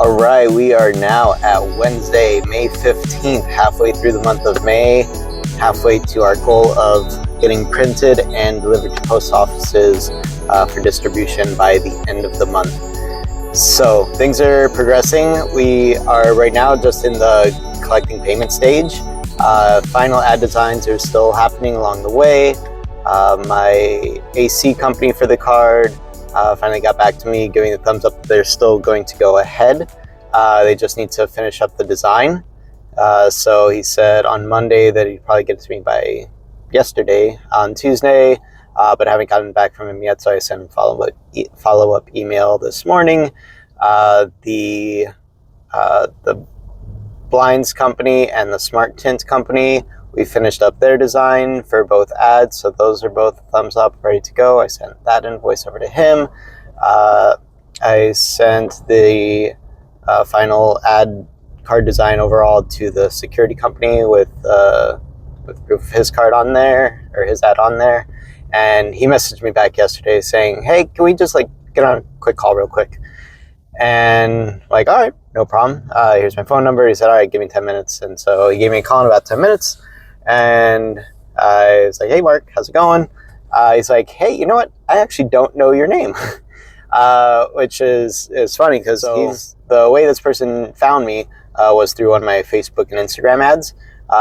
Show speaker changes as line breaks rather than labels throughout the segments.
All right, we are now at Wednesday, May 15th, halfway through the month of May, halfway to our goal of getting printed and delivered to post offices for distribution by the end of the month. So things are progressing. We are right now just in the collecting payment stage. Final ad designs are still happening along the way. My AC company for the card finally got back to me, giving the thumbs up that they're still going to go ahead. They just need to finish up the design. So he said on Monday that he'd probably get it to me by yesterday on Tuesday, but I haven't gotten back from him yet, so I sent him follow-up email this morning. The blinds company and the smart tint company, we finished up their design for both ads, so those are both thumbs up, ready to go. I sent that invoice over to him. I sent the final ad card design overall to the security company with proof of his card on there, or his ad on there, and he messaged me back yesterday saying, hey, can we just get on a quick call real quick? And all right, no problem. Here's my phone number. He said, all right, give me 10 minutes. And so he gave me a call in about 10 minutes. And I was like, hey, Mark, how's it going? He's like, hey, you know what? I actually don't know your name, which is funny because the way this person found me was through one of my Facebook and Instagram ads.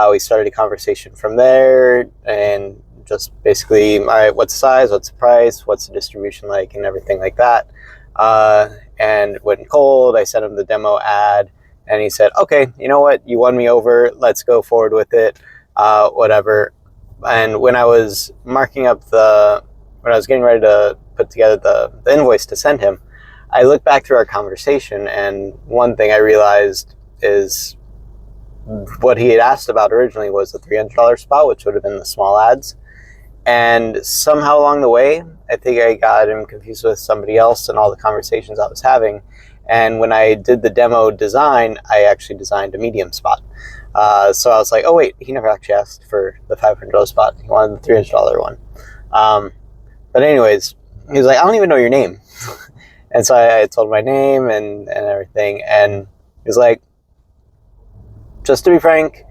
We started a conversation from there and just basically, all right, what's the size? What's the price? What's the distribution like? And everything like that. And it went cold. I sent him the demo ad and he said, okay, you know what? You won me over. Let's go forward with it. Whatever. And when I was when I was getting ready to put together the invoice to send him, I looked back through our conversation, and one thing I realized is what he had asked about originally was the $300 spot, which would have been the small ads. And somehow along the way, I think I got him confused with somebody else in all the conversations I was having. And when I did the demo design, I actually designed a medium spot. So I was like, oh wait, he never actually asked for the $500 spot. He wanted the $300 one. But anyways, he was like, I don't even know your name. And so I told him my name and everything. And he was like, just to be frank,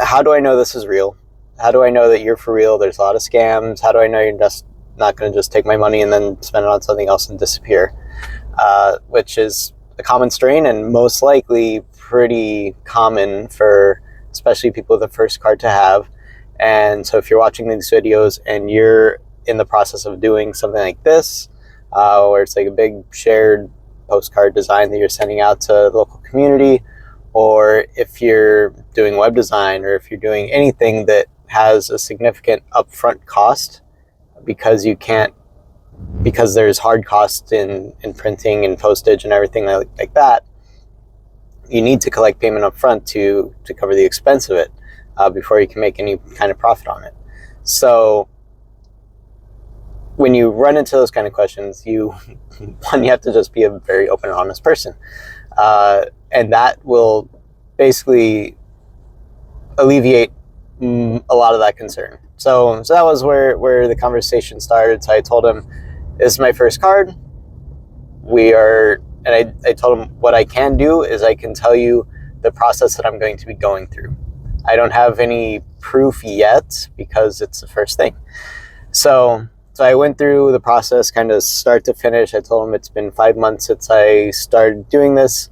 how do I know this is real? How do I know that you're for real? There's a lot of scams. How do I know you're just not going to just take my money and then spend it on something else and disappear? Which is a common strain and most likely pretty common for especially people with the first card to have. And so if you're watching these videos and you're in the process of doing something like this, where it's like a big shared postcard design that you're sending out to the local community, or if you're doing web design, or if you're doing anything that has a significant upfront cost because there's hard costs in printing and postage and everything like that, you need to collect payment up front to cover the expense of it before you can make any kind of profit on it. So when you run into those kind of questions, you have to just be a very open and honest person. And that will basically alleviate a lot of that concern. So that was where the conversation started. So I told him, this is my first card. I told him what I can do is I can tell you the process that I'm going to be going through. I don't have any proof yet because it's the first thing. So I went through the process kind of start to finish. I told him it's been 5 months since I started doing this,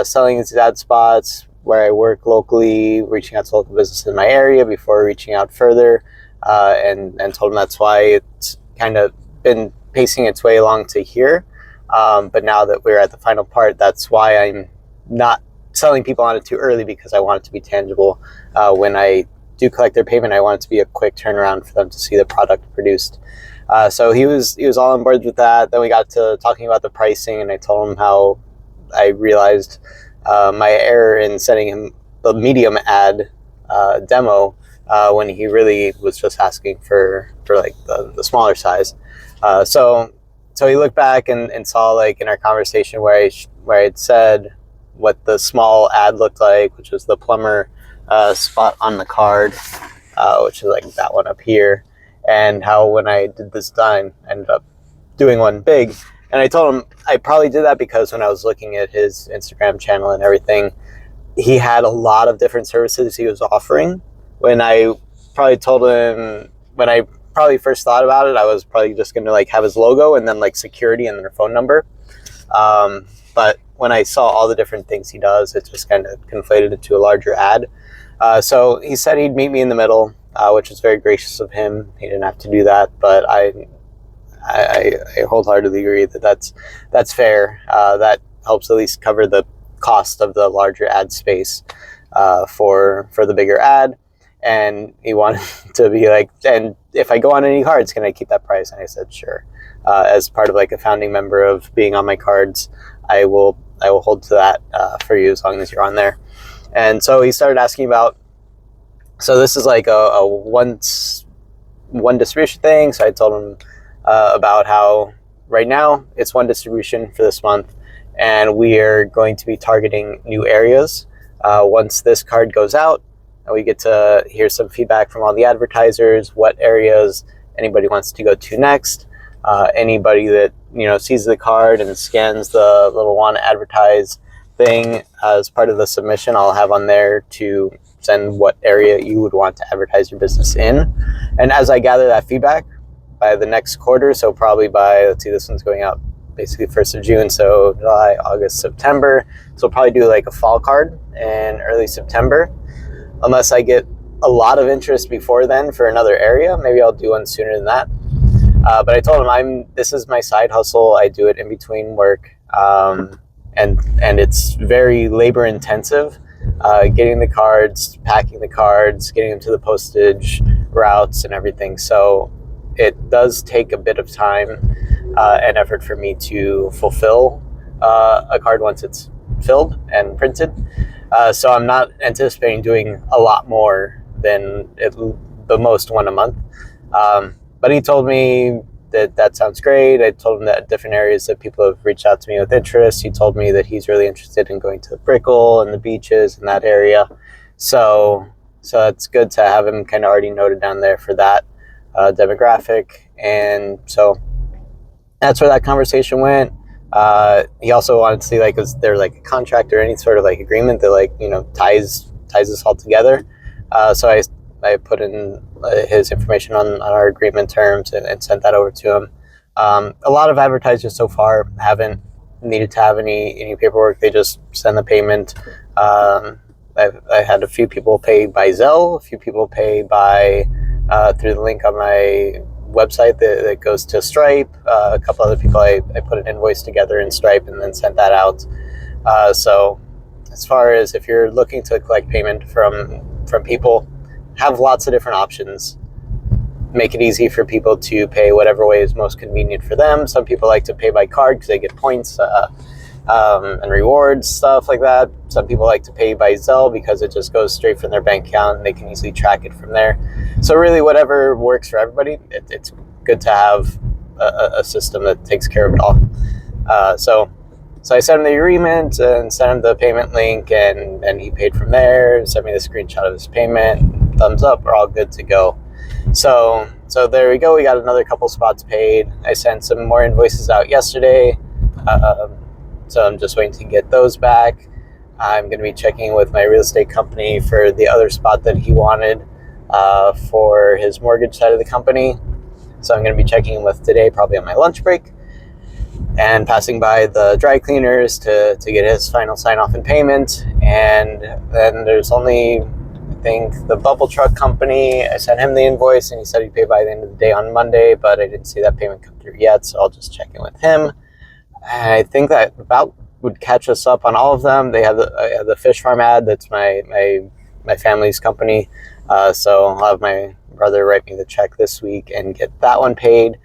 selling these ad spots where I work locally, reaching out to local businesses in my area before reaching out further, and told him that's why it's kind of been pacing its way along to here. But now that we're at the final part, that's why I'm not selling people on it too early, because I want it to be tangible. When I do collect their payment, I want it to be a quick turnaround for them to see the product produced. So he was all on board with that. Then we got to talking about the pricing, and I told him how I realized my error in sending him the medium ad demo when he really was just asking for like the smaller size. So he looked back and saw like in our conversation where I had said what the small ad looked like, which was the plumber spot on the card, which is like that one up here, and how when I did this design, I ended up doing one big. And I told him I probably did that because when I was looking at his Instagram channel and everything, he had a lot of different services he was offering. When I probably told him, when I probably first thought about it, I was probably just going to like have his logo and then like security and their phone number. But when I saw all the different things he does, it just kind of conflated into a larger ad. So he said he'd meet me in the middle, which was very gracious of him. He didn't have to do that, but I wholeheartedly agree that that's fair. That helps at least cover the cost of the larger ad space for the bigger ad. And he wanted to be like, and if I go on any cards, can I keep that price? And I said, sure. As part of like a founding member of being on my cards, I will hold to that for you as long as you're on there. And so he started asking about, so this is like a one distribution thing. So I told him about how right now it's one distribution for this month, and we are going to be targeting new areas. Once this card goes out, we get to hear some feedback from all the advertisers, what areas anybody wants to go to next. Anybody that sees the card and scans the little want to advertise thing as part of the submission, I'll have on there to send what area you would want to advertise your business in. And as I gather that feedback by the next quarter, so probably by, let's see, this one's going out basically 1st of June, so July, August, September. So we'll probably do like a fall card in early September. Unless I get a lot of interest before then for another area, maybe I'll do one sooner than that. But I told him this is my side hustle. I do it in between work, and it's very labor intensive. Getting the cards, packing the cards, getting them to the postage routes and everything. So it does take a bit of time and effort for me to fulfill a card once it's filled and printed. So I'm not anticipating doing a lot more than the most one a month. But he told me that sounds great. I told him that different areas that people have reached out to me with interest. He told me that he's really interested in going to the Brickell and the beaches in that area. So it's good to have him kind of already noted down there for that demographic. And so that's where that conversation went. He also wanted to see, like, is there like a contract or any sort of like agreement that like ties us all together. So I put in his information on our agreement terms and sent that over to him. A lot of advertisers so far haven't needed to have any paperwork. They just send the payment. I had a few people pay by Zelle, a few people pay by through the link on my website that goes to Stripe. A couple other people, I put an invoice together in Stripe and then sent that out. So as far as if you're looking to collect payment from people, have lots of different options. Make it easy for people to pay whatever way is most convenient for them. Some people like to pay by card because they get points and rewards, stuff like that. Some people like to pay by Zelle because it just goes straight from their bank account and they can easily track it from there. So really, whatever works for everybody, it's good to have a system that takes care of it all. So I sent him the agreement and sent him the payment link, and he paid from there. Sent me the screenshot of his payment. Thumbs up, we're all good to go. So there we go. We got another couple spots paid. I sent some more invoices out yesterday. So I'm just waiting to get those back. I'm going to be checking with my real estate company for the other spot that he wanted for his mortgage side of the company. So I'm going to be checking with today, probably on my lunch break, and passing by the dry cleaners to get his final sign-off and payment. And then there's only, I think, the bubble truck company. I sent him the invoice, and he said he'd pay by the end of the day on Monday, but I didn't see that payment come through yet, so I'll just check in with him. And I think that about would catch us up on all of them. They have the fish farm ad. That's my family's company. So I'll have my brother write me the check this week and get that one paid.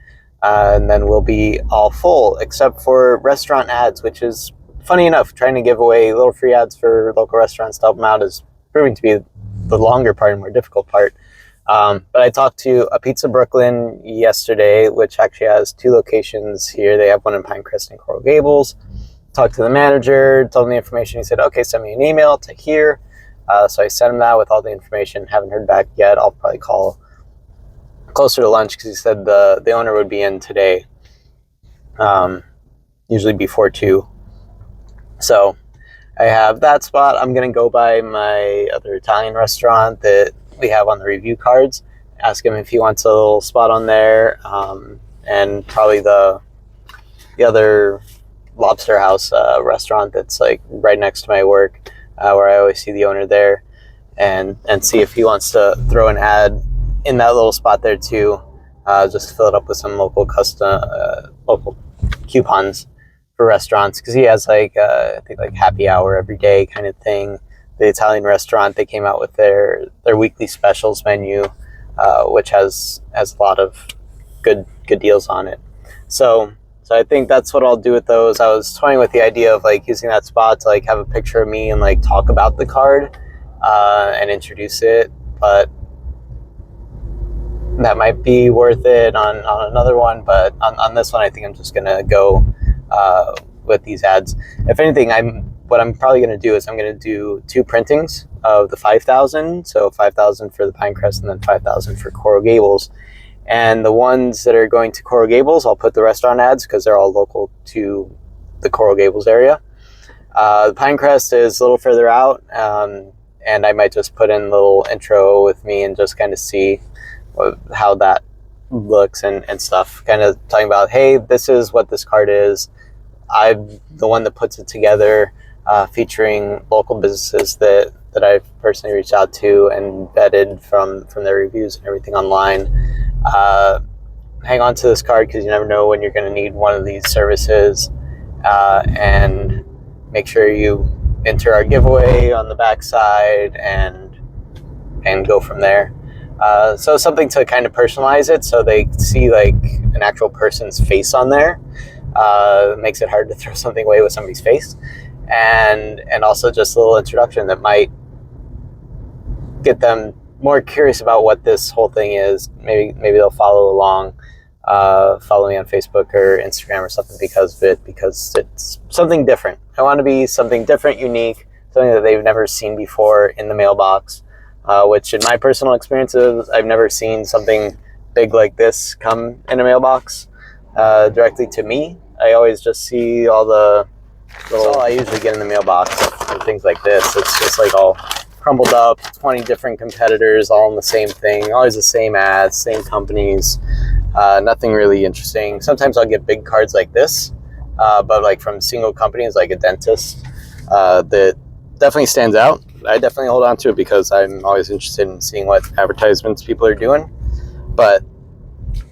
And then we'll be all full, except for restaurant ads, which is funny enough. Trying to give away little free ads for local restaurants to help them out is proving to be the longer part and more difficult part. But I talked to a Pizza Brooklyn yesterday, which actually has 2 locations here. They have one in Pinecrest and Coral Gables. Talked to the manager, told me the information. He said, okay, send me an email to here. So I sent him that with all the information. Haven't heard back yet. I'll probably call closer to lunch because he said the owner would be in today. usually before 2. So I have that spot. I'm going to go by my other Italian restaurant that we have on the review cards, ask him if he wants a little spot on there, and probably the other Lobster House restaurant that's like right next to my work, where I always see the owner there, and see if he wants to throw an ad in that little spot there too, just to fill it up with some local coupons for restaurants, because he has like I think like happy hour every day kind of thing. The Italian restaurant, they came out with their weekly specials menu, which has a lot of good deals on it. So I think that's what I'll do with those. I was toying with the idea of like using that spot to like have a picture of me and like talk about the card and introduce it, but that might be worth it on another one. But on this one, I think I'm just gonna go with these ads. If anything, what I'm probably gonna do is I'm gonna do 2 printings of the 5,000. So 5,000 for the Pinecrest and then 5,000 for Coral Gables. And the ones that are going to Coral Gables, I'll put the restaurant ads because they're all local to the Coral Gables area. The Pinecrest is a little further out, and I might just put in a little intro with me and just kind of see how that looks and stuff. Kind of talking about, hey, this is what this card is. I'm the one that puts it together, featuring local businesses that I've personally reached out to and vetted from their reviews and everything online. Hang on to this card because you never know when you're going to need one of these services, and make sure you enter our giveaway on the back side and go from there. So something to kind of personalize it so they see like an actual person's face on there. Makes it hard to throw something away with somebody's face, and also just a little introduction that might get them more curious about what this whole thing is. Maybe they'll follow along, follow me on Facebook or Instagram or something because of it, because it's something different. I want to be something different, unique, something that they've never seen before in the mailbox, which in my personal experiences, I've never seen something big like this come in a mailbox directly to me. I always just see all the little I usually get in the mailbox and things like this. It's just like all crumbled up, 20 different competitors all in the same thing, always the same ads, same companies, nothing really interesting. Sometimes I'll get big cards like this, but like from single companies like a dentist, that definitely stands out. I definitely hold on to it because I'm always interested in seeing what advertisements people are doing. But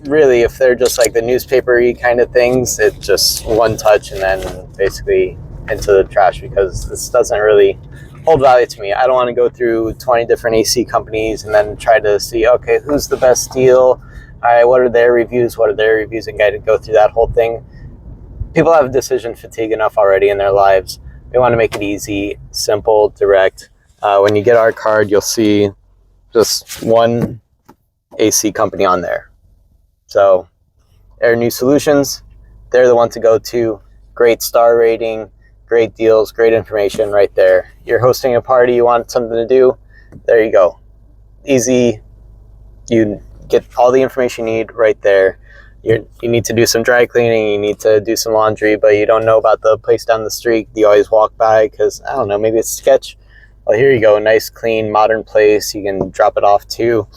really, if they're just like the newspaper-y kind of things, it's just one touch and then basically into the trash, because this doesn't really hold value to me. I don't want to go through 20 different AC companies and then try to see, okay, who's the best deal? All right, what are their reviews? And go through that whole thing. People have decision fatigue enough already in their lives. We want to make it easy, simple, direct. When you get our card, you'll see just one AC company on there. So Air New Solutions, they're the one to go to. Great star rating, great deals, great information right there. You're hosting a party, you want something to do, there you go. Easy. You get all the information you need right there. You need to do some dry cleaning, you need to do some laundry, but you don't know about the place down the street. You always walk by because, I don't know, maybe it's sketch. Well, here you go, nice, clean, modern place. You can drop it off to.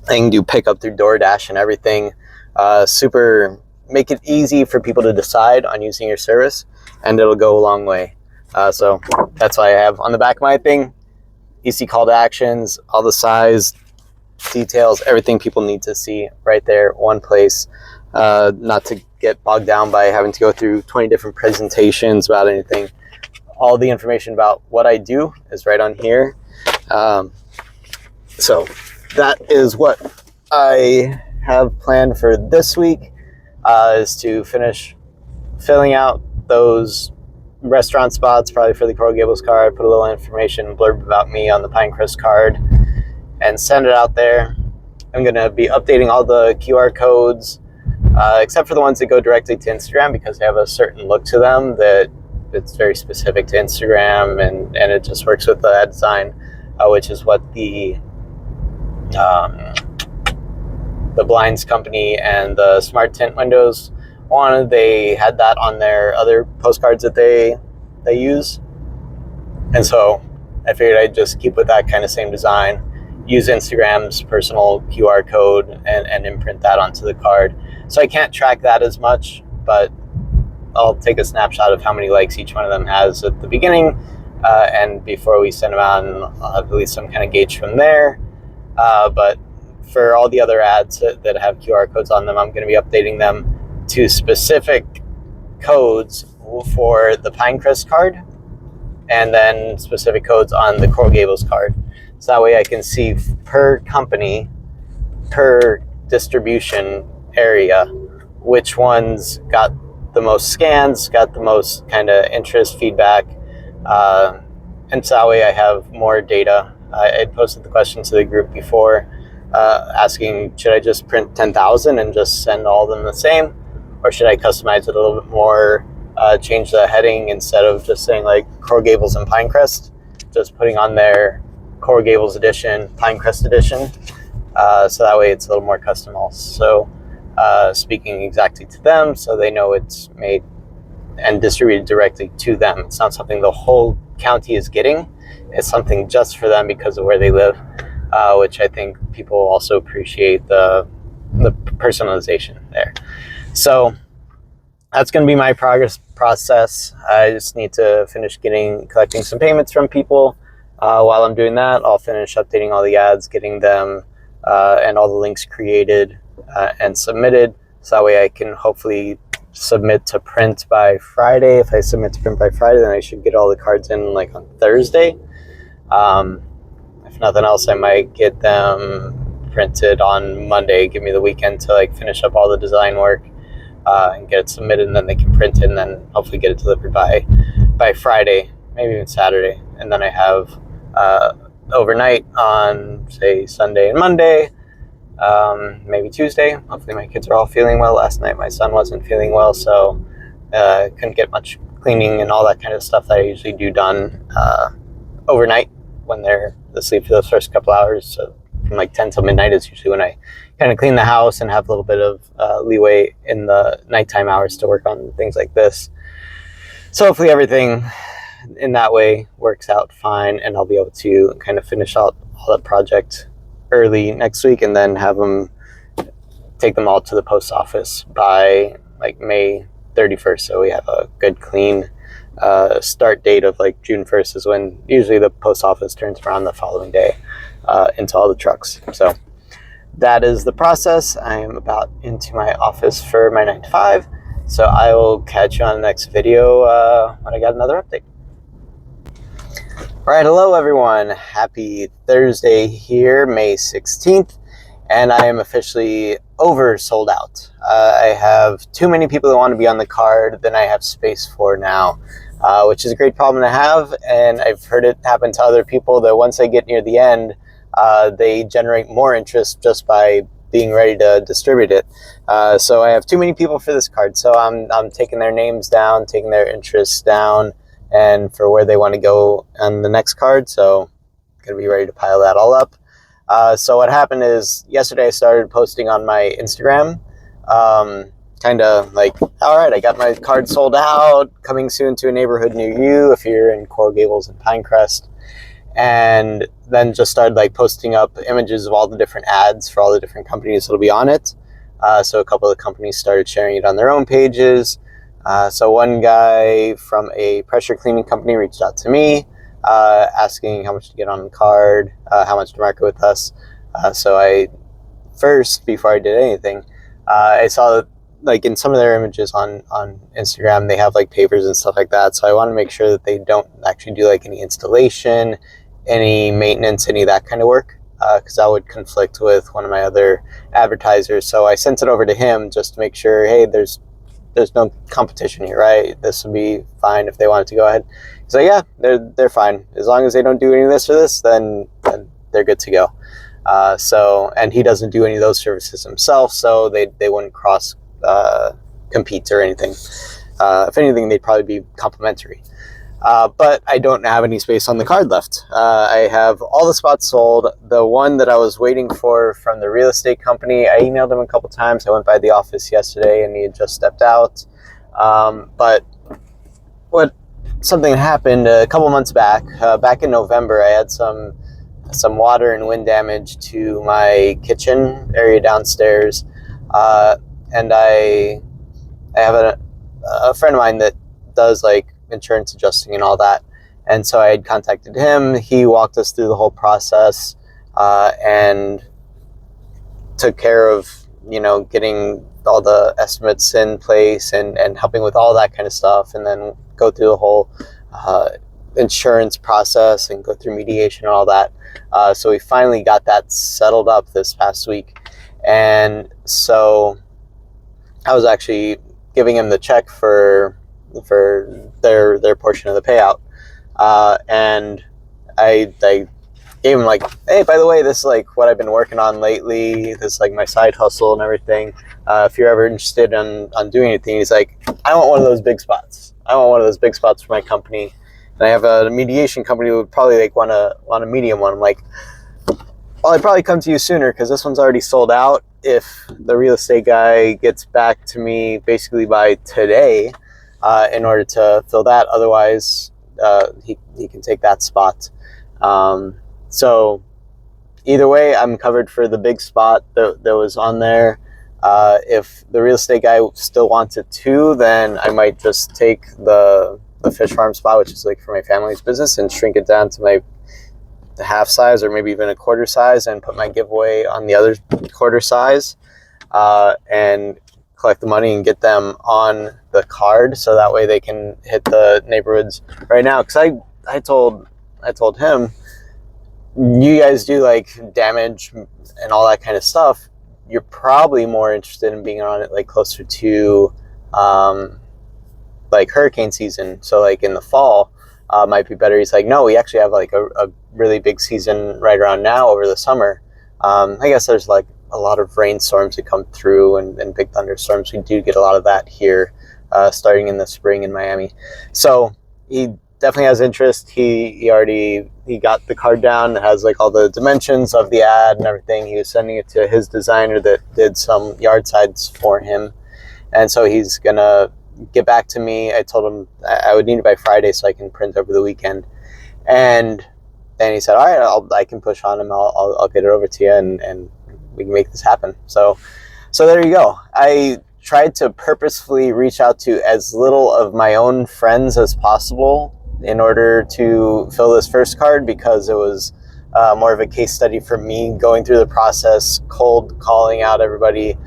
I can do pickup through DoorDash and everything. Make it easy for people to decide on using your service, and it'll go a long way. So that's why I have on the back of my thing, easy call to actions, all the size, details, everything people need to see right there, one place. Not to get bogged down by having to go through 20 different presentations about anything. All the information about what I do is right on here. So that is what I have planned for this week, is to finish filling out those restaurant spots, probably for the Coral Gables card, put a little information blurb about me on the Pinecrest card, and send it out there. I'm going to be updating all the QR codes, except for the ones that go directly to Instagram, because they have a certain look to them that it's very specific to Instagram, and it just works with the ad design, which is what the blinds company and the smart tint windows wanted. They had that on their other postcards that they use. And so I figured I'd just keep with that kind of same design, use Instagram's personal QR code and imprint that onto the card. So I can't track that as much, but I'll take a snapshot of how many likes each one of them has at the beginning, and before we send them out, and I'll have at least some kind of gauge from there. But for all the other ads that have QR codes on them, I'm going to be updating them to specific codes for the Pinecrest card, and then specific codes on the Coral Gables card. So that way I can see per company, per distribution area, which ones got the most scans, got the most kind of interest, feedback, and so that way I have more data. I posted the question to the group before, asking, should I just print 10,000 and just send all of them the same, or should I customize it a little bit more, change the heading instead of just saying like Coral Gables and Pinecrest, just putting on there Coral Gables edition, Pinecrest edition, so that way it's a little more custom also. Speaking exactly to them, so they know it's made and distributed directly to them. It's not something the whole county is getting. It's something just for them because of where they live, which I think people also appreciate the personalization there. So that's going to be my process. I just need to finish collecting some payments from people. While I'm doing that, I'll finish updating all the ads, getting them and all the links created and submitted, so that way I can hopefully submit to print by Friday. If I submit to print by Friday, then I should get all the cards in like on Thursday. If nothing else, I might get them printed on Monday, give me the weekend to like finish up all the design work and get it submitted, and then they can print it and then hopefully get it delivered by Friday, maybe even Saturday. And then I have overnight on, say, Sunday and Monday, maybe Tuesday. Hopefully my kids are all feeling well. Last night my son wasn't feeling well, so couldn't get much cleaning and all that kind of stuff that I usually do done overnight when they're asleep for the first couple hours. So from like 10 till midnight is usually when I kind of clean the house and have a little bit of leeway in the nighttime hours to work on things like this. So hopefully everything in that way works out fine, and I'll be able to kind of finish out all that project early next week, and then have them take them all to the post office by like May 31st. So we have a good clean start date of like June 1st is when usually the post office turns around the following day into all the trucks. So that is the process. I am about into my office for my 9 to 5. So I will catch you on the next video when I got another update. All right, hello everyone. Happy Thursday here, May 16th, and I am officially oversold out. I have too many people that want to be on the card than I have space for now, which is a great problem to have, and I've heard it happen to other people that once they get near the end, they generate more interest just by being ready to distribute it. So I have too many people for this card, so I'm taking their names down, taking their interests down, and for where they want to go on the next card. So I'm going to be ready to pile that all up. So what happened is yesterday I started posting on my Instagram, kind of like, all right, I got my card sold out, coming soon to a neighborhood near you if you're in Coral Gables and Pinecrest. And then just started like posting up images of all the different ads for all the different companies that'll be on it. So a couple of the companies started sharing it on their own pages. So one guy from a pressure cleaning company reached out to me, asking how much to get on the card, how much to market with us. So I first, before I did anything, I saw that like in some of their images on Instagram, they have like pavers and stuff like that. So I want to make sure that they don't actually do like any installation, any maintenance, any of that kind of work, because that would conflict with one of my other advertisers. So I sent it over to him just to make sure, hey, there's no competition here, right? This would be fine if they wanted to go ahead. So yeah, they're fine. As long as they don't do any of this or this, then they're good to go. And he doesn't do any of those services himself, so they wouldn't cross compete or anything. If anything, they'd probably be complementary. But I don't have any space on the card left. I have all the spots sold. The one that I was waiting for from the real estate company, I emailed him a couple times. I went by the office yesterday and he had just stepped out. But something happened a couple months back. Back in November, I had some water and wind damage to my kitchen area downstairs, and I have a friend of mine that does like insurance adjusting and all that, and so I had contacted him. He walked us through the whole process and took care of getting all the estimates in place and helping with all that kind of stuff, and then go through the whole insurance process and go through mediation and all that. So we finally got that settled up this past week, and so I was actually giving him the check for their portion of the payout, and I gave him like, hey, by the way, this is like what I've been working on lately. This is like my side hustle and everything. If you're ever interested on doing anything, he's like, I want one of those big spots. I want one of those big spots for my company. And I have a mediation company who would probably like want a medium one. I'm like, well, I'd probably come to you sooner because this one's already sold out. If the real estate guy gets back to me basically by today, in order to fill that, otherwise he can take that spot. So either way, I'm covered for the big spot that was on there. If the real estate guy still wants it too, then I might just take the fish farm spot, which is like for my family's business, and shrink it down to the half size or maybe even a quarter size, and put my giveaway on the other quarter size, and collect the money and get them on the card so that way they can hit the neighborhoods right now. Because I told him, you guys do like damage and all that kind of stuff. You're probably more interested in being on it like closer to like hurricane season. So like in the fall might be better. He's like, no, we actually have like a really big season right around now over the summer. I guess there's like a lot of rainstorms that come through and big thunderstorms. We do get a lot of that here starting in the spring in Miami. So he definitely has interest. He got the card down. It has like all the dimensions of the ad and everything. He was sending it to his designer that did some yard sides for him, and so he's gonna get back to me. I told him I would need it by Friday so I can print over the weekend, and then he said, all right, I can push on him. I'll get it over to you, and we can make this happen. So there you go. I tried to purposefully reach out to as little of my own friends as possible in order to fill this first card, because it was more of a case study for me going through the process, cold calling out everybody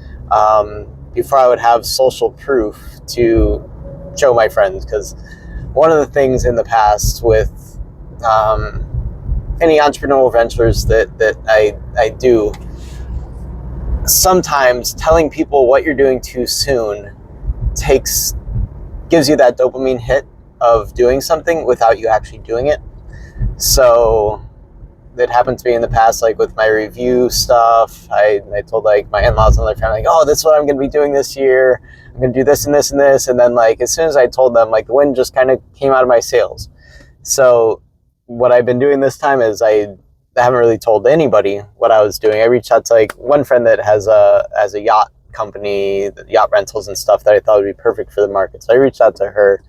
before I would have social proof to show my friends. Because one of the things in the past with any entrepreneurial ventures that I do, sometimes telling people what you're doing too soon gives you that dopamine hit of doing something without you actually doing it. So that happened to me in the past, like with my review stuff. I told like my in-laws and their family, like, oh, this is what I'm going to be doing this year. I'm going to do this and this and this. And then like as soon as I told them, like the wind just kind of came out of my sails. So what I've been doing this time is I haven't really told anybody what I was doing. I reached out to like one friend that has a yacht company, yacht rentals and stuff, that I thought would be perfect for the market. So I reached out to her.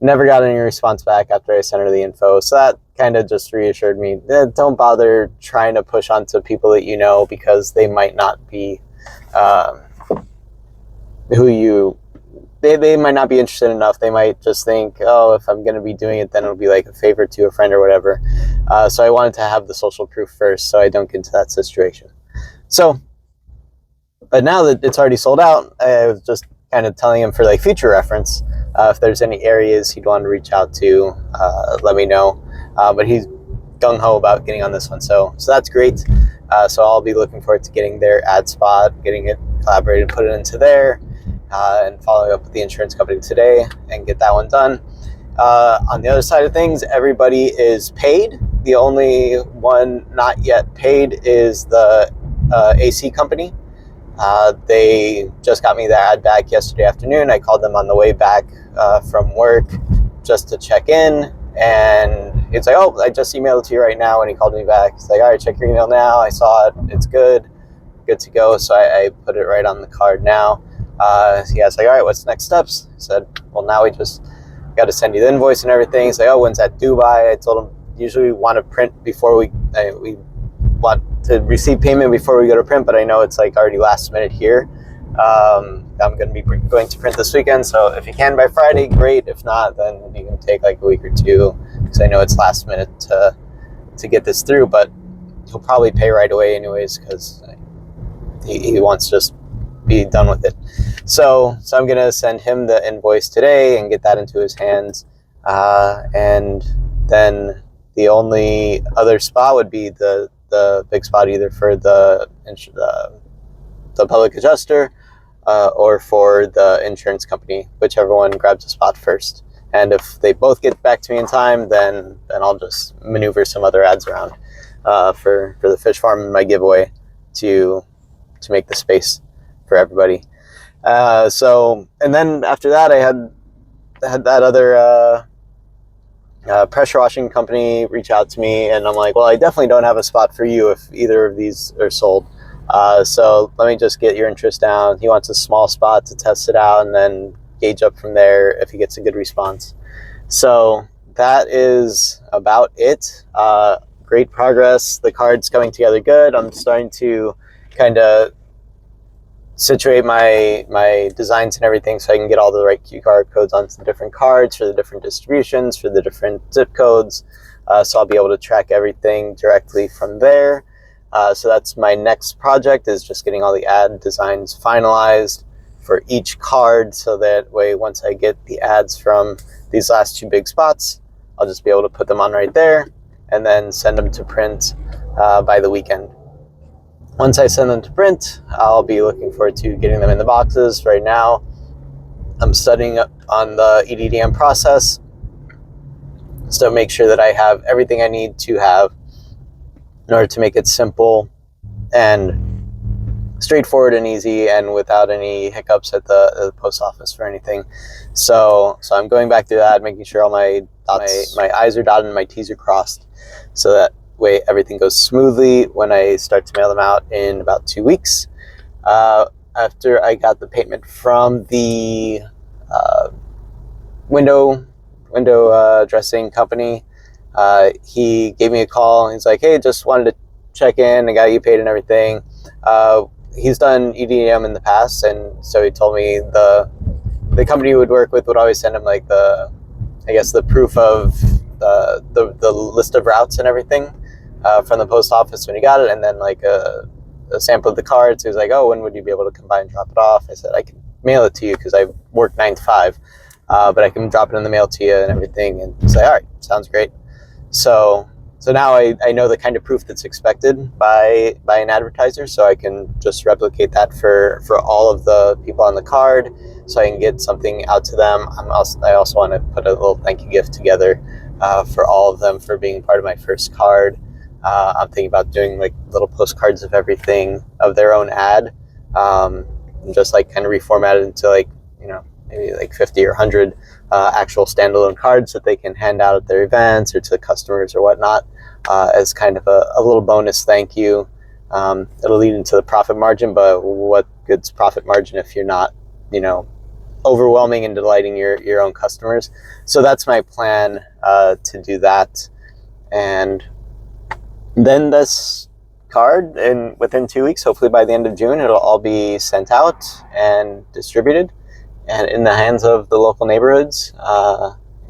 Never got any response back after I sent her the info. So that kind of just reassured me. Don't bother trying to push onto people that you know, because they might not be they might not be interested enough. They might just think, oh, if I'm going to be doing it, then it'll be like a favor to a friend or whatever. So I wanted to have the social proof first so I don't get into that situation. So, but now that it's already sold out, I was just kind of telling him for like future reference, if there's any areas he'd want to reach out to, let me know. But he's gung-ho about getting on this one, so that's great. So I'll be looking forward to getting their ad spot, getting it collaborated, put it into there, and following up with the insurance company today and get that one done. On the other side of things, everybody is paid. The only one not yet paid is the AC company. They just got me the ad back yesterday afternoon. I called them on the way back from work just to check in. And it's like, oh, I just emailed it to you right now. And he called me back. He's like, all right, check your email now. I saw it. It's good to go. So I put it right on the card now. He asked, like, all right, what's the next steps? I said, well, now we just got to send you the invoice and everything. He's like, oh, when's that due by? I told him, usually we want to print before we want to receive payment before we go to print, but I know it's like already last minute here. I'm going to be going to print this weekend, so if you can by Friday, great. If not, then you can take like a week or two, because I know it's last minute to get this through, but he'll probably pay right away anyways, because he wants to just be done with it. So I'm going to send him the invoice today and get that into his hands, and then the only other spot would be the big spot, either for the public adjuster or for the insurance company, whichever one grabs a spot first. And if they both get back to me in time, then I'll just maneuver some other ads around for the fish farm and my giveaway to make the space for everybody. And then after that, I had that other pressure washing company reach out to me, and I'm like, well, I definitely don't have a spot for you if either of these are sold. So let me just get your interest down. He wants a small spot to test it out and then gauge up from there if he gets a good response. So that is about it. Great progress. The card's coming together good. I'm starting to kind of situate my designs and everything so I can get all the right QR codes onto the different cards for the different distributions, for the different zip codes. So I'll be able to track everything directly from there. So that's my next project, is just getting all the ad designs finalized for each card, so that way once I get the ads from these last two big spots, I'll just be able to put them on right there and then send them to print by the weekend. Once I send them to print, I'll be looking forward to getting them in the boxes. Right now, I'm studying up on the EDDM process, so make sure that I have everything I need to have in order to make it simple and straightforward and easy, and without any hiccups at the post office for anything. So I'm going back through that, making sure all my I's are dotted and my T's are crossed, so that way everything goes smoothly when I start to mail them out in about 2 weeks. After I got the payment from the window dressing company, he gave me a call. He's like, hey, just wanted to check in. I got you paid and everything. He's done EDM in the past, and so he told me the company he would work with would always send him like the proof of the list of routes and everything from the post office when he got it, and then like a sample of the card. So he was like, oh, when would you be able to come by and drop it off? I said, I can mail it to you because I work 9 to 5, but I can drop it in the mail to you and everything. And he's like, all right, sounds great. So now I know the kind of proof that's expected by an advertiser, so I can just replicate that for all of the people on the card, so I can get something out to them. I also want to put a little thank you gift together for all of them for being part of my first card. I'm thinking about doing like little postcards of everything of their own ad, and just like kind of reformat it into like, maybe like 50 or 100 actual standalone cards that they can hand out at their events or to customers or whatnot, as kind of a little bonus thank you. It'll lead into the profit margin, but what good's profit margin if you're not, overwhelming and delighting your own customers? So that's my plan, to do that. And then this card, within 2 weeks, hopefully by the end of June, it'll all be sent out and distributed and in the hands of the local neighborhoods,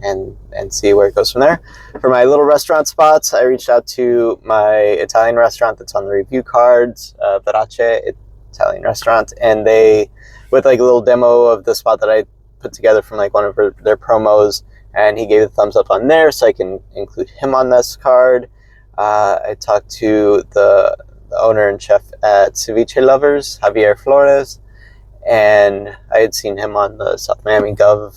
and see where it goes from there. For my little restaurant spots, I reached out to my Italian restaurant that's on the review cards, Verace Italian restaurant, and they, with like a little demo of the spot that I put together from like one of their promos, and he gave a thumbs up on there, so I can include him on this card. I talked to the owner and chef at Ceviche Lovers, Javier Flores, and I had seen him on the South Miami Gov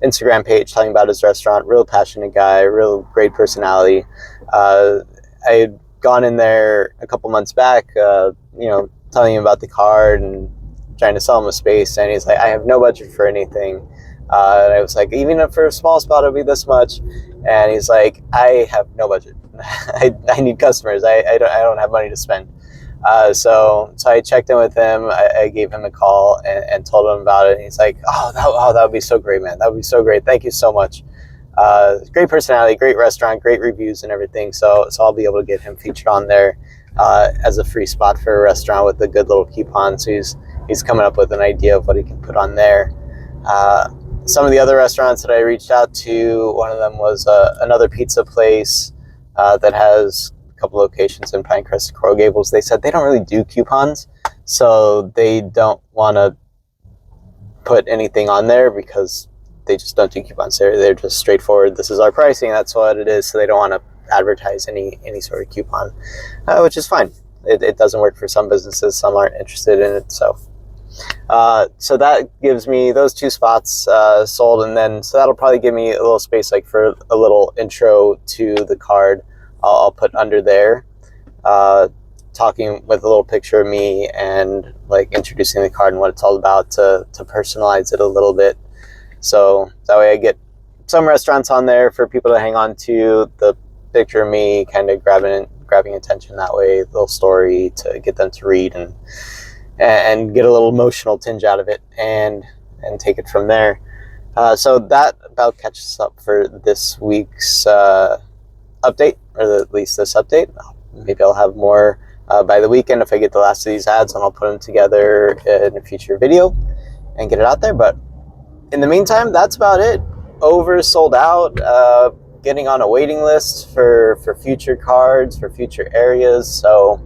Instagram page talking about his restaurant. Real passionate guy, real great personality. I had gone in there a couple months back, telling him about the card and trying to sell him a space, and he's like, I have no budget for anything. And I was like, even if for a small spot, it'll be this much. And he's like, I have no budget. I need customers. I don't have money to spend. So I checked in with him. I gave him a call and told him about it. And he's like, that would be so great, man. That would be so great. Thank you so much. Great personality, great restaurant, great reviews and everything. So I'll be able to get him featured on there as a free spot for a restaurant with a good little coupon. So he's coming up with an idea of what he can put on there. Some of the other restaurants that I reached out to, one of them was another pizza place that has a couple locations in Pinecrest and Coral Gables. They said they don't really do coupons, so they don't want to put anything on there because they just don't do coupons. They're just straightforward. This is our pricing. That's what it is. So they don't want to advertise any sort of coupon, which is fine. It doesn't work for some businesses. Some aren't interested in it. So that gives me those two spots sold, and then so that'll probably give me a little space like for a little intro to the card. I'll put under there, talking with a little picture of me and like introducing the card and what it's all about to personalize it a little bit. So that way I get some restaurants on there for people to hang on to, the picture of me kind of grabbing attention that way, the little story to get them to read and get a little emotional tinge out of it and take it from there. So that about catches up for this week's update, or at least this update. Maybe I'll have more by the weekend if I get the last of these ads, and I'll put them together in a future video and get it out there. But in the meantime, that's about it. Oversold out. Getting on a waiting list for future cards, for future areas. So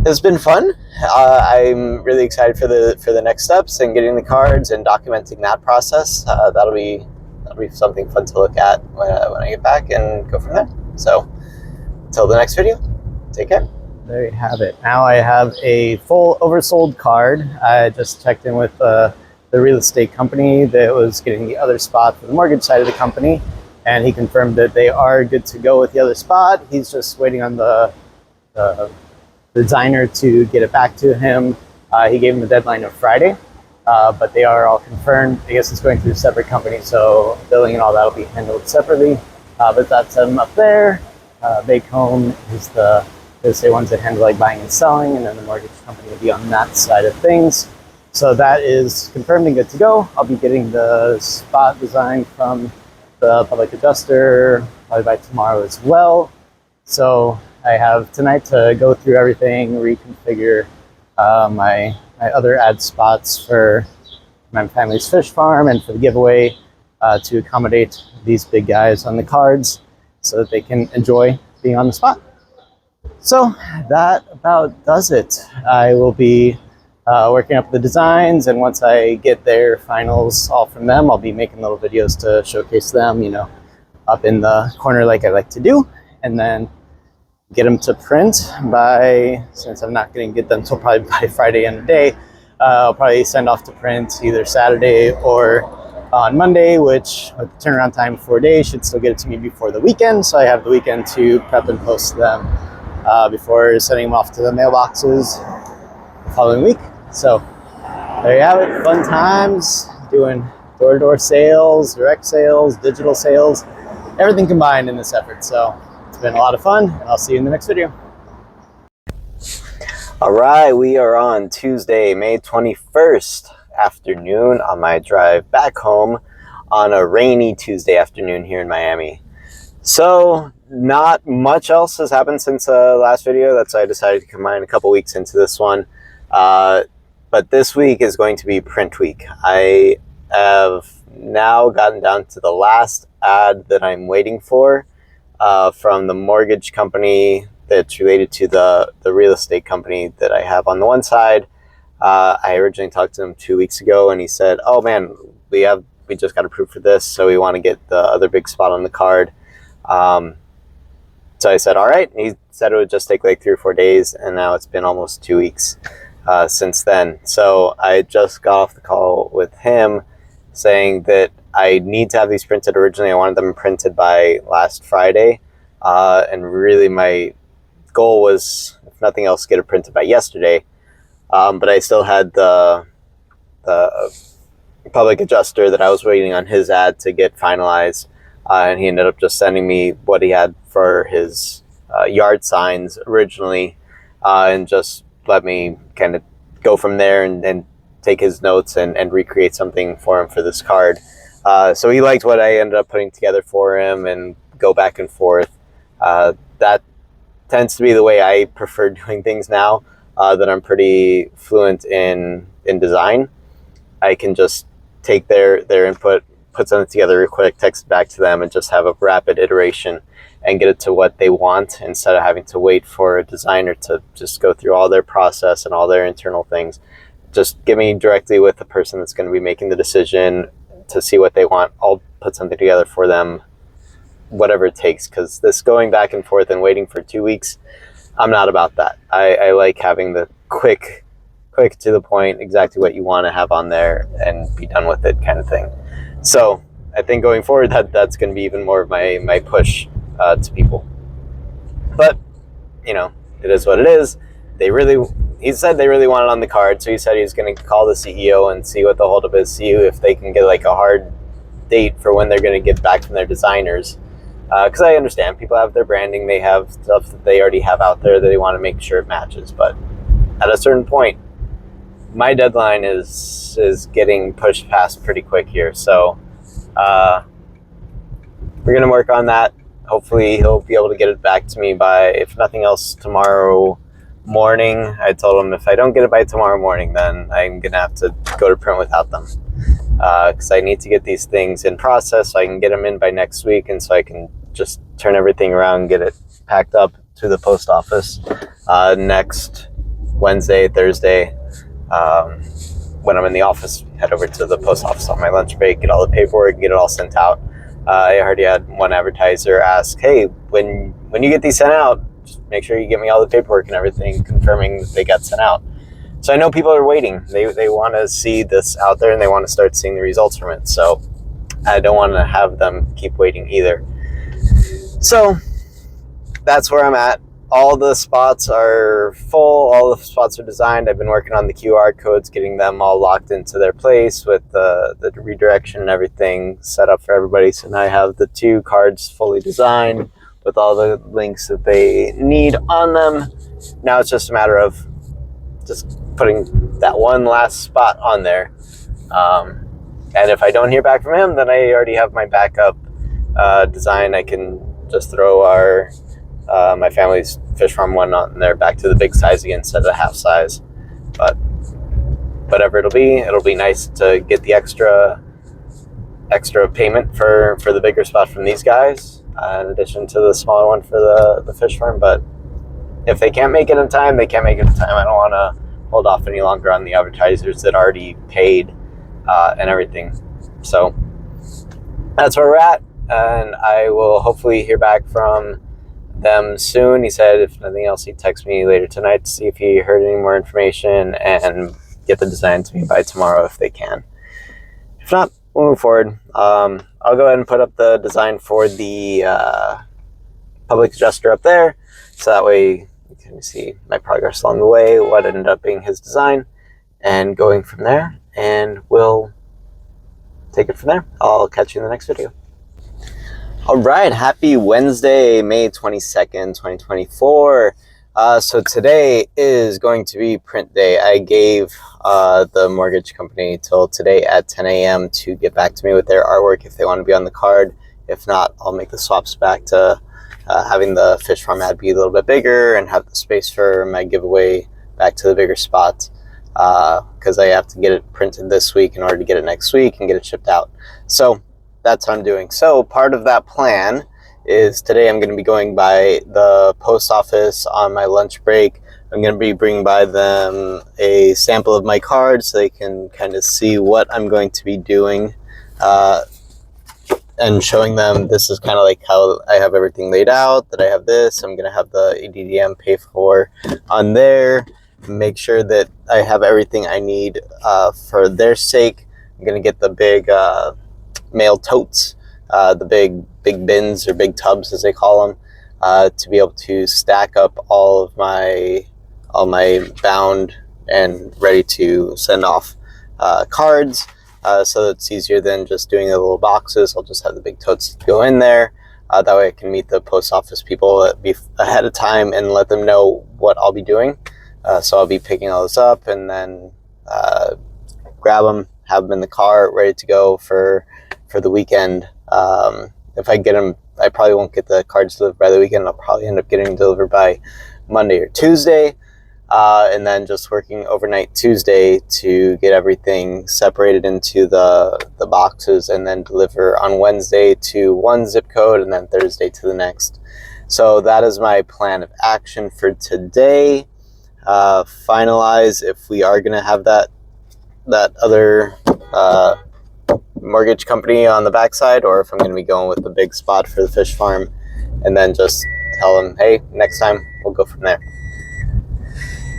it's been fun. I'm really excited for the next steps and getting the cards and documenting that process. That'll be something fun to look at when I get back and go from there. So until the next video, take care. There you have it. Now I have a full oversold card. I just checked in with the real estate company that was getting the other spot for the mortgage side of the company, and he confirmed that they are good to go with the other spot. He's just waiting on the designer to get it back to him. He gave him the deadline of Friday, but they are all confirmed. I guess it's going through a separate company, so billing and all that will be handled separately. But that's him up there. Bake Home is the ones that handle like buying and selling, and then the mortgage company will be on that side of things. So that is confirmed and good to go. I'll be getting the spot design from the public adjuster probably by tomorrow as well. So I have tonight to go through everything, reconfigure my other ad spots for my family's fish farm and for the giveaway to accommodate these big guys on the cards so that they can enjoy being on the spot. So that about does it. I will be working up the designs, and once I get their finals all from them, I'll be making little videos to showcase them, up in the corner like I like to do, and then get them to print since I'm not going to get them till probably by Friday end of the day, I'll probably send off to print either Saturday or on Monday, which with the turnaround time 4 days should still get it to me before the weekend, so I have the weekend to prep and post them before sending them off to the mailboxes the following week. So there you have it. Fun times doing door-to-door sales, direct sales, digital sales, everything combined in this effort. So it's been a lot of fun, and I'll see you in the next video. All right, we are on Tuesday, May 21st afternoon on my drive back home on a rainy Tuesday afternoon here in Miami. So not much else has happened since the last video. That's why I decided to combine a couple weeks into this one. But this week is going to be print week. I have now gotten down to the last ad that I'm waiting for from the mortgage company that's related to the real estate company that I have on the one side. I originally talked to him 2 weeks ago, and he said, oh man, we just got approved for this, so we want to get the other big spot on the card. So I said, all right. He said it would just take like 3 or 4 days, and now it's been almost 2 weeks since then. So I just got off the call with him saying that I need to have these printed. Originally, I wanted them printed by last Friday, and really my goal was, if nothing else, get it printed by yesterday. But I still had the public adjuster that I was waiting on his ad to get finalized, and he ended up just sending me what he had for his yard signs originally, and just let me kind of go from there and take his notes and recreate something for him for this card. So he liked what I ended up putting together for him and go back and forth. That tends to be the way I prefer doing things now, that I'm pretty fluent in design. I can just take their input, put something together real quick, text it back to them, and just have a rapid iteration and get it to what they want, instead of having to wait for a designer to just go through all their process and all their internal things. Just get me directly with the person that's going to be making the decision to see what they want. I'll put something together for them, whatever it takes, because this going back and forth and waiting for 2 weeks, I'm not about that. I like having the quick to the point, exactly what you want to have on there and be done with it kind of thing. So I think going forward, that's going to be even more of my push to people. But, you know, it is what it is. He said they really want it on the card, so he said he's going to call the CEO and see what the holdup is, see if they can get like a hard date for when they're going to get back from their designers. Because I understand people have their branding, they have stuff that they already have out there that they want to make sure it matches. But at a certain point, my deadline is getting pushed past pretty quick here. So we're going to work on that. Hopefully he'll be able to get it back to me by, if nothing else, tomorrow morning. I told him if I don't get it by tomorrow morning, then I'm going to have to go to print without them. Because I need to get these things in process so I can get them in by next week, and so I can just turn everything around and get it packed up to the post office next Wednesday, Thursday. When I'm in the office, head over to the post office on my lunch break, get all the paperwork, get it all sent out. I already had one advertiser ask, hey, when you get these sent out, just make sure you give me all the paperwork and everything, confirming that they got sent out. So I know people are waiting. They want to see this out there, and they want to start seeing the results from it. So I don't want to have them keep waiting either. So that's where I'm at. All the spots are full. All the spots are designed. I've been working on the QR codes, getting them all locked into their place with the redirection and everything set up for everybody. So now I have the 2 cards fully designed with all the links that they need on them. Now it's just a matter of just putting that one last spot on there. And if I don't hear back from him, then I already have my backup design. I can just throw my family's fish farm one on there back to the big size again instead of the half size. But whatever it'll be nice to get the extra payment for the bigger spot from these guys, in addition to the smaller one for the fish farm. But if they can't make it in time, they can't make it in time. I don't want to hold off any longer on the advertisers that already paid and everything. So that's where we're at, and I will hopefully hear back from them soon. He said if nothing else, he'd text me later tonight to see if he heard any more information and get the design to me by tomorrow if they can. If not, we'll move forward. I'll go ahead and put up the design for the public adjuster up there, so that way you can see my progress along the way, what ended up being his design, and going from there, and we'll take it from there. I'll catch you in the next video. All right, happy Wednesday, May 22nd, 2024. So today is going to be print day. I gave the mortgage company till today at 10 a.m. to get back to me with their artwork if they want to be on the card. If not, I'll make the swaps back to having the fish farm ad be a little bit bigger and have the space for my giveaway back to the bigger spot, because I have to get it printed this week in order to get it next week and get it shipped out. So that's what I'm doing. So part of that plan is today I'm going to be going by the post office on my lunch break. I'm going to be bringing by them a sample of my card so they can kind of see what I'm going to be doing, and showing them this is kind of like how I have everything laid out, that I have this. I'm going to have the ADDM pay for on there, make sure that I have everything I need for their sake. I'm going to get the big mail totes, the big bins or big tubs as they call them, to be able to stack up all my bound and ready to send off cards. so it's easier than just doing the little boxes. I'll just have the big totes go in there. That way I can meet the post office people ahead of time and let them know what I'll be doing. So I'll be picking all this up and then grab them, have them in the car ready to go for the weekend. If I get them, I probably won't get the cards delivered by the weekend. I'll probably end up getting them delivered by Monday or Tuesday. And then just working overnight Tuesday to get everything separated into the boxes and then deliver on Wednesday to one zip code and then Thursday to the next. So that is my plan of action for today. Finalize if we are going to have that other mortgage company on the backside, or if I'm going to be going with the big spot for the fish farm, and then just tell them, hey, next time we'll go from there.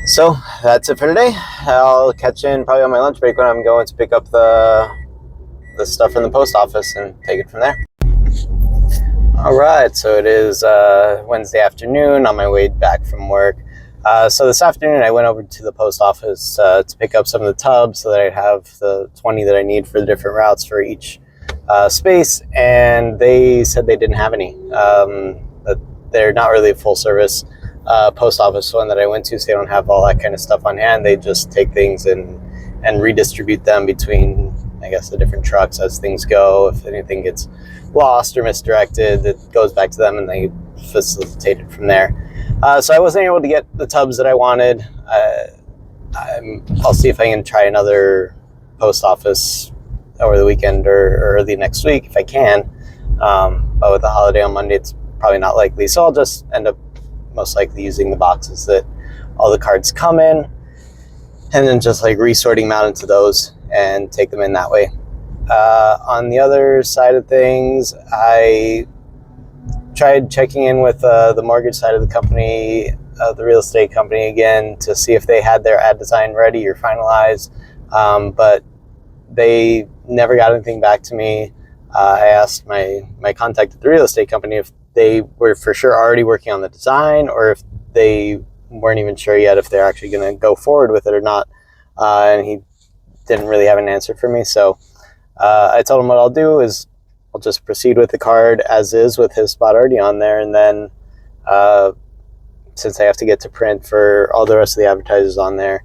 So that's it for today. I'll catch you in probably on my lunch break when I'm going to pick up the stuff from the post office and take it from there. All right, so it is Wednesday afternoon on my way back from work. So this afternoon I went over to the post office to pick up some of the tubs so that I have the 20 that I need for the different routes for each space, and they said they didn't have any. That they're not really a full service post office one that I went to, so they don't have all that kind of stuff on hand. They just take things and redistribute them between, I guess, the different trucks as things go. If anything gets lost or misdirected, it goes back to them and they facilitate it from there. So I wasn't able to get the tubs that I wanted. I'll see if I can try another post office over the weekend or early next week if I can. But with the holiday on Monday, it's probably not likely. So I'll just end up most likely using the boxes that all the cards come in, and then just like resorting them out into those and take them in that way. On the other side of things, I tried checking in with the mortgage side of the company, the real estate company again, to see if they had their ad design ready or finalized, but they never got anything back to me. I asked my contact at the real estate company if they were for sure already working on the design, or if they weren't even sure yet if they're actually going to go forward with it or not, and he didn't really have an answer for me. So I told him what I'll do is I'll just proceed with the card as is with his spot already on there, and then since I have to get to print for all the rest of the advertisers on there,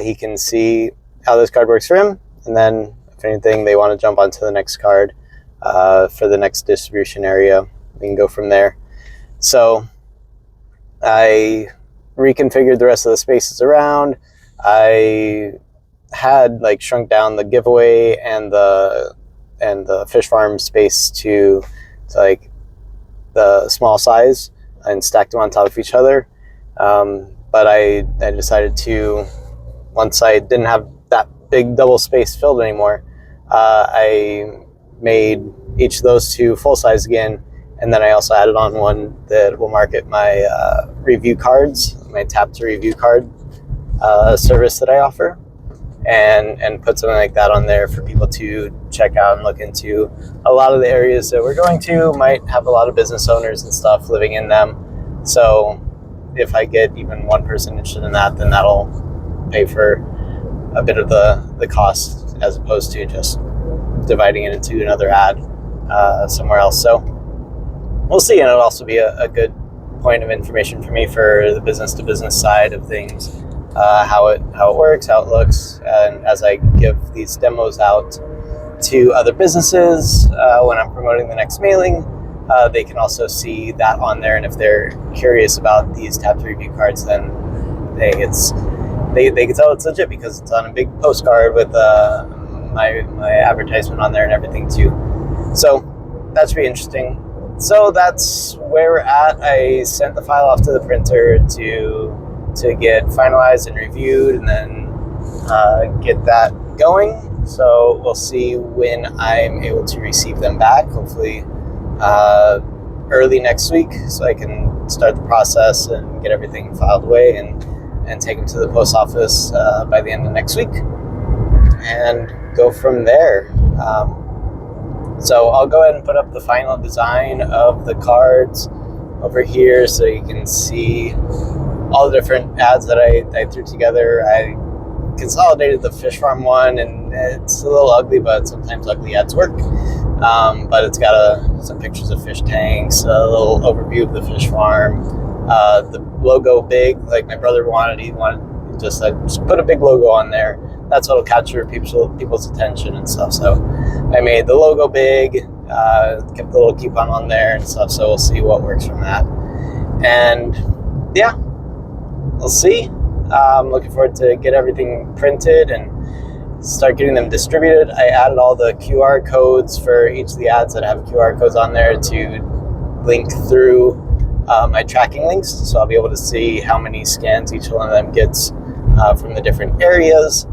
he can see how this card works for him, and then if anything they want to jump onto the next card for the next distribution area, we can go from there. So I reconfigured the rest of the spaces around. I had like shrunk down the giveaway and the fish farm space to like the small size and stacked them on top of each other. But I decided to, once I didn't have that big double space filled anymore, I made each of those two full size again. And then I also added on one that will market my review cards, my tap to review card service that I offer, and put something like that on there for people to check out and look into. A lot of the areas that we're going to might have a lot of business owners and stuff living in them. So if I get even one person interested in that, then that'll pay for a bit of the cost as opposed to just dividing it into another ad somewhere else. So we'll see, and it'll also be a good point of information for me for the business-to-business side of things, how it works, how it looks, and as I give these demos out to other businesses when I'm promoting the next mailing, they can also see that on there, and if they're curious about these tap to review cards, then they can tell it's legit because it's on a big postcard with my advertisement on there and everything too. So that should be interesting. So that's where we're at. I sent the file off to the printer to get finalized and reviewed, and then get that going. So we'll see when I'm able to receive them back. Hopefully early next week, so I can start the process and get everything filed away and take them to the post office by the end of next week and go from there. So I'll go ahead and put up the final design of the cards over here so you can see all the different ads that I threw together. I consolidated the fish farm one, and it's a little ugly, but sometimes ugly ads work. But it's got some pictures of fish tanks, a little overview of the fish farm, the logo big, like my brother wanted. He wanted just put a big logo on there. That's what'll capture people's attention and stuff. So I made the logo big, kept the little coupon on there and stuff. So we'll see what works from that. And yeah, we'll see. I'm looking forward to get everything printed and start getting them distributed. I added all the QR codes for each of the ads that have QR codes on there to link through my tracking links. So I'll be able to see how many scans each one of them gets from the different areas.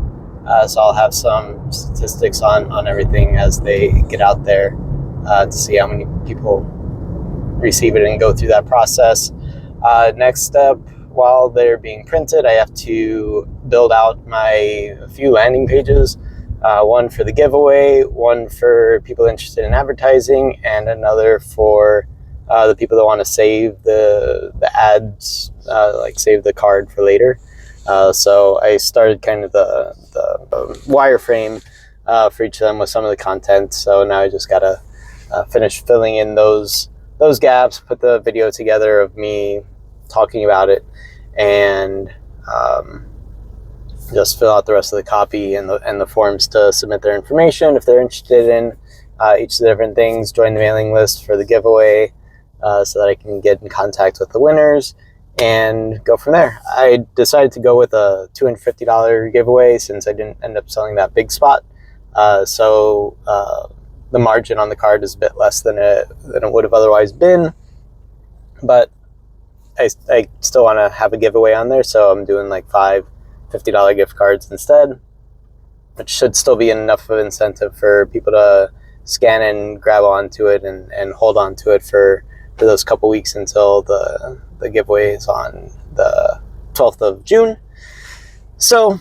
So I'll have some statistics on everything as they get out there to see how many people receive it and go through that process. Next step, while they're being printed, I have to build out a few landing pages, one for the giveaway, one for people interested in advertising, and another for the people that want to save the ads, like save the card for later. So I started kind of the wireframe for each of them with some of the content. So now I just gotta finish filling in those gaps, put the video together of me talking about it, and just fill out the rest of the copy and the forms to submit their information if they're interested in each of the different things. Join the mailing list for the giveaway so that I can get in contact with the winners and go from there. I decided to go with a $250 giveaway since I didn't end up selling that big spot. So the margin on the card is a bit less than it would have otherwise been, but I still want to have a giveaway on there, so I'm doing like 5 $50 gift cards instead, which should still be enough of an incentive for people to scan and grab onto it and hold on to it for those couple weeks until the giveaway is on the 12th of June. So I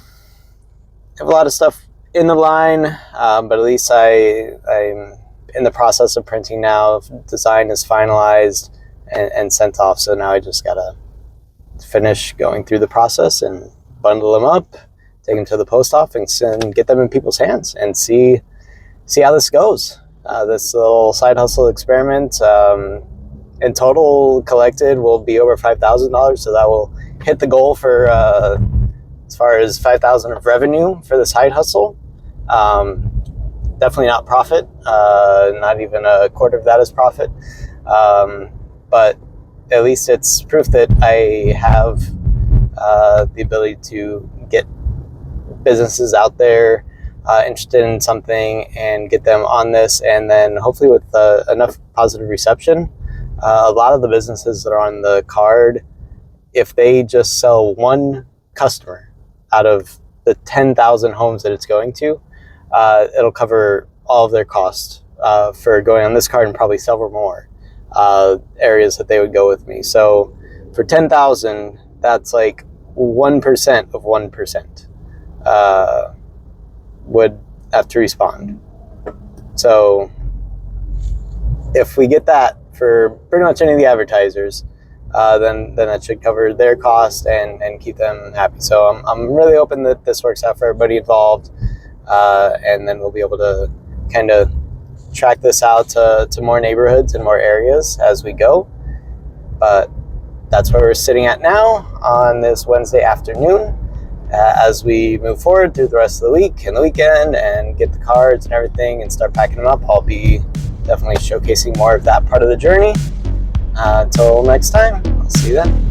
have a lot of stuff in the line, but at least I'm in the process of printing now. Design is finalized and sent off, so now I just gotta finish going through the process and bundle them up, take them to the post office, and get them in people's hands and see how this goes. This little side hustle experiment, in total collected, will be over $5,000, so that will hit the goal for as far as $5,000 of revenue for the side hustle. Definitely not profit, not even a quarter of that is profit. But at least it's proof that I have the ability to get businesses out there interested in something and get them on this, and then hopefully with enough positive reception, a lot of the businesses that are on the card, if they just sell one customer out of the 10,000 homes that it's going to, it'll cover all of their costs for going on this card and probably several more areas that they would go with me. So for 10,000, that's like 1% of 1% would have to respond. So if we get that for pretty much any of the advertisers, then that should cover their cost and keep them happy. So I'm really hoping that this works out for everybody involved, and then we'll be able to kind of track this out to more neighborhoods and more areas as we go. But that's where we're sitting at now on this Wednesday afternoon. As we move forward through the rest of the week and the weekend and get the cards and everything and start packing them up, I'll be definitely showcasing more of that part of the journey. Until next time, I'll see you then.